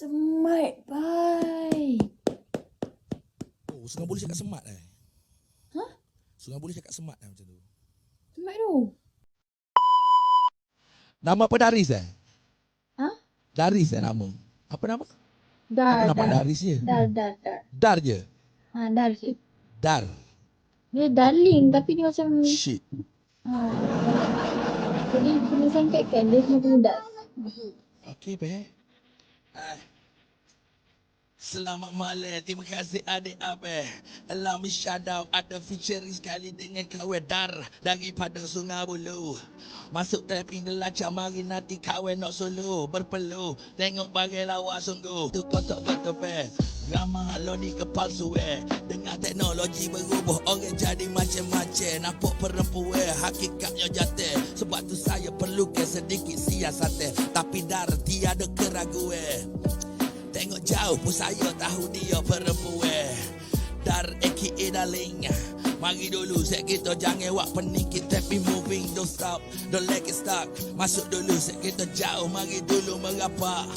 Semat, bye. Oh, Sungai boleh cakap semat Hah? Sungai boleh cakap semat macam tu. Semat tu. Nama apa Daris Hah? Daris nama. Apa nama? Dar, Apa nama Daris je? Dar. Dar je. Dar je. Dar. Dia darling tapi dia macam... Shit. Jadi tulisan kan dia macam dar. Okey, be. Selamat malam, terima kasih adik Abeh. Allow me shout out, ada featuring sekali dengan kawan Dar daripada Sungai Buloh. Masuk tapping delacak, mari nanti kawan nak solo berpeluh. Tengok bagai lawa sungguh, tu kotak betul be. Ramah lo ni kepalsu dengan teknologi berubah orang jadi macam-macam. Nampak perempuan hakikatnya jatuh. Sebab tu saya perlukan sedikit siasat, tapi Dar tiada keraguan. Tengok jauh pun saya tahu dia perempuan. Dar aka darling. Mari dulu set kita jangan buat pening. Kita be moving, don't stop, don't let it stuck. Masuk dulu set kita jauh, mari dulu merapat.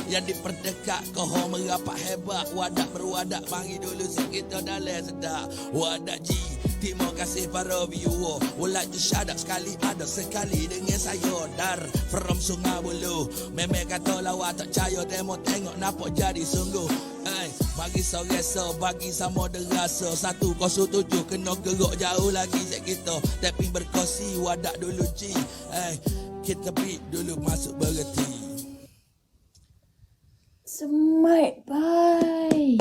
Yang diperdekat kohong merapat hebat. Wadak berwadak, mari dulu set kita dalam sedap. Wadak G, terima kasih para viewer. Would like to shout out sekali ada sekali dengan saya Dar from Sungai Buloh. Memang kata lawa tak percaya, tengok nampak jadi sungguh. Bagi so bagi sama derasa 107 kena gerak jauh lagi set kita. Tapi berkongsi wadak dulu G. Kita beat dulu masuk berhenti. Semat, bye.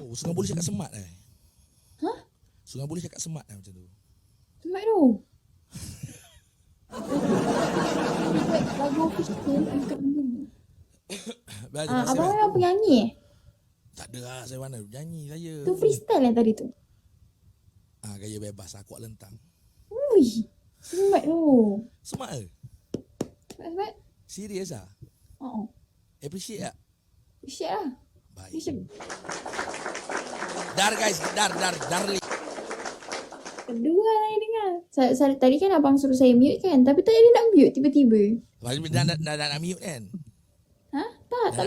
Oh, Sungai boleh cakap semat Hah? Sungai boleh cakap semat macam tu. Semat tu. Lagu official angkat begini. Abang memang penyanyi Tak ada lah, saya mana nyanyi saya. Tu freestyle yang tadi tu. Gaya bebas aku lentang. Ui, semat tu. Semat ke? Semat. Serius ah? Appreciate tak? Syek lah. Baik. Macam Dar guys, dar. kedua lah yang dengar. Tadi kan abang suruh saya mute kan. Tapi tak jadi nak mute tiba-tiba. Nak mute kan? Ha? Tak Nak